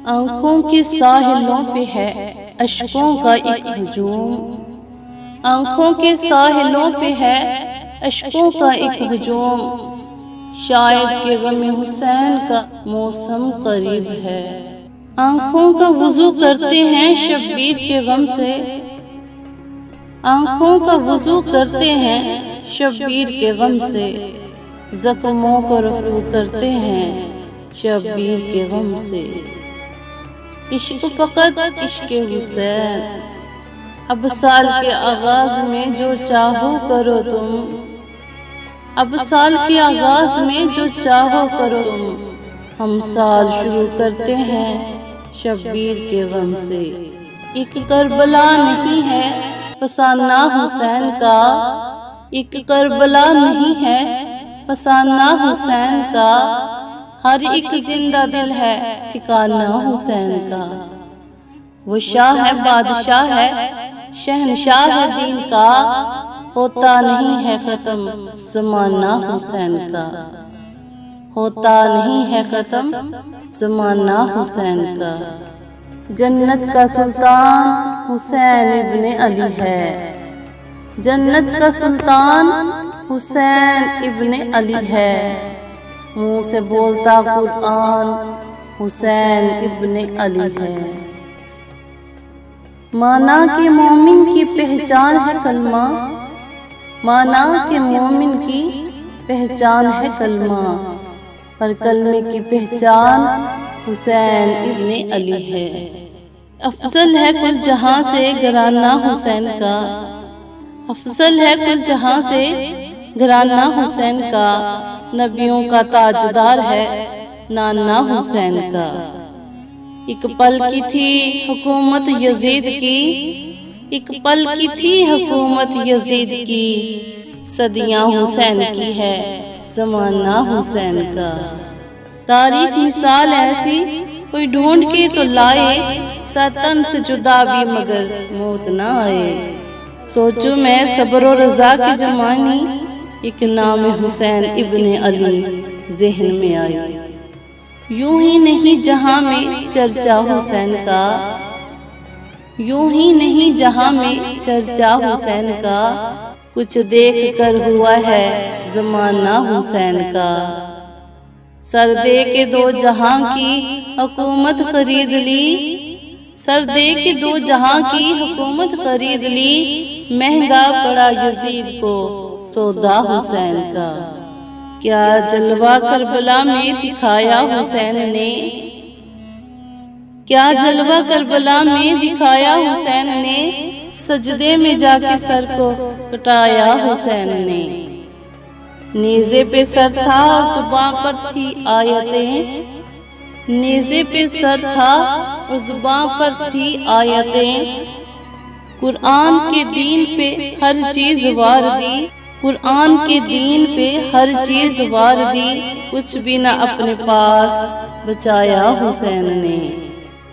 آنکھوں کے ساحلوں پہ ہے اشکوں کا ایک ہجوم، آنکھوں کے ساحلوں پہ ہے اشکوں کا ایک ہجوم، شاید کہ غم حسین کا موسم قریب ہے۔ آنکھوں کا وضو کرتے ہیں شبیر کے غم سے، آنکھوں کا وضو کرتے ہیں شبیر کے غم سے، زخموں کو رفو کرتے ہیں شبیر کے غم سے۔ عشق فقط عشق حسین، اب سال کے آغاز میں جو چاہو کرو تم، اب سال کے آغاز میں جو چاہو کرو تم، ہم سال شروع کرتے ہیں شبیر کے غم سے۔ ایک کربلا نہیں ہے فسانہ حسین کا، ایک کربلا نہیں ہے فسانہ حسین کا، ہر ایک زندہ دل ہے ٹھکانہ حسین کا۔ وہ شاہ ہے بادشاہ ہے شہنشاہ ہے دین کا، ہوتا نہیں ہے ختم زمانہ حسین کا، ہوتا نہیں ہے ختم زمانہ حسین کا۔ جنت کا سلطان حسین ابن علی ہے، جنت کا سلطان حسین ابن علی ہے، منہ سے بولتا قرآن حسین ابن علی ہے۔ مانا کہ مومن کی پہچان ہے کلمہ، مانا کہ مومن کی پہچان ہے کلمہ، پر کلمے کی پہچان حسین ابن علی ہے۔ افضل ہے کل جہاں سے گھرانہ حسین کا، افضل ہے کل جہاں سے گھرانہ حسین کا، نبیوں کا تاجدار ہے نانا حسین کا۔ ایک پل کی تھی حکومت یزید کی، ایک پل کی تھی حکومت یزید کی، صدیاں حسین کی ہے زمانہ حسین کا۔ تاریخ مثال ایسی کوئی ڈھونڈ کے تو لائے، ساتن سے جدا بھی مگر موت نہ آئے۔ سوچوں میں صبر و رضا کی جو معنی، ایک نام حسین ابن علی ذہن میں آئی۔ یوں ہی نہیں جہاں میں چرچا حسین کا، یوں ہی نہیں جہاں میں چرچا حسین کا، کچھ دیکھ کر ہوا ہے زمانہ حسین کا۔ سر دے کے دو جہاں کی حکومت خرید لی، سر دے کے دو جہاں کی حکومت خرید لی، مہنگا پڑا یزید کو سودا حسین کا۔ کیا جلوہ کربلا میں دکھایا حسین نے، کیا جلوہ کربلا میں دکھایا حسین نے، سجدے میں جا کے سر کو کٹایا حسین نے۔ نیزے پہ سر تھا اور زباں پر تھی آیتیں، نیزے پہ سر تھا اور زباں پر تھی آیتیں، قرآن کے دین پہ ہر چیز وار دی، قرآن کے دین پہ ہر چیز وار دی، کچھ بھی نہ اپنے پاس بچایا حسین نے۔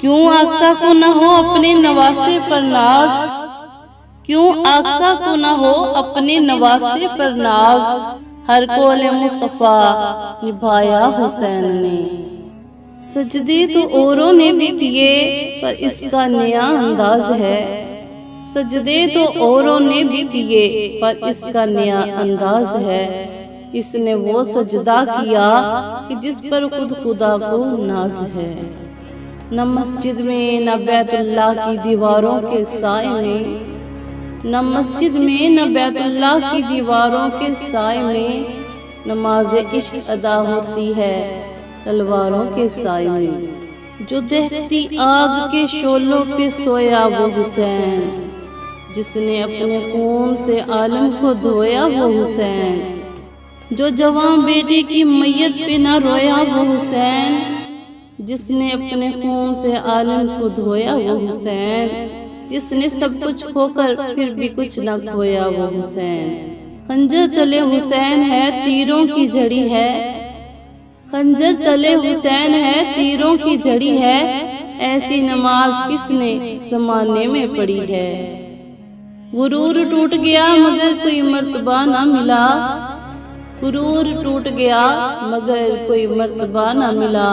کیوں آقا کو نہ ہو اپنے نواسے پر ناز، کیوں آقا کو نہ ہو اپنے نواسے پر ناز، ہر قول مصطفیٰ نبھایا حسین نے۔ سجدے تو اوروں نے بھی کیے پر اس کا نیا انداز ہے، سجدے تو اوروں نے بھی کیے پر اس کا نیا انداز ہے، اس نے وہ سجدہ کیا کہ جس پر خود خدا کو ناز ہے۔ نہ مسجد میں نہ بیت اللہ کی دیواروں کے سائے میں، نہ مسجد میں نہ بیت اللہ کی دیواروں کے سائے میں، نماز عشق ادا ہوتی ہے تلواروں کے سائے میں۔ جو دہتی آگ کے شعلوں پہ سویا وہ حسین، جس نے اپنے خون سے عالم کو دھویا وہ حسین، جو جوان بیٹے کی میت پہ نہ رویا وہ حسین، جس نے اپنے خون سے عالم کو دھویا وہ حسین، جس نے سب کچھ کھو کر پھر بھی کچھ نہ کھویا وہ حسین۔ خنجر تلے حسین ہے تیروں کی جھڑی ہے، خنجر تلے حسین ہے تیروں کی جھڑی ہے، ایسی نماز کس نے زمانے میں پڑھی ہے۔ غرور ٹوٹ گیا مگر کوئی مرتبہ نہ ملا، غرور ٹوٹ گیا مگر کوئی مرتبہ نہ ملا،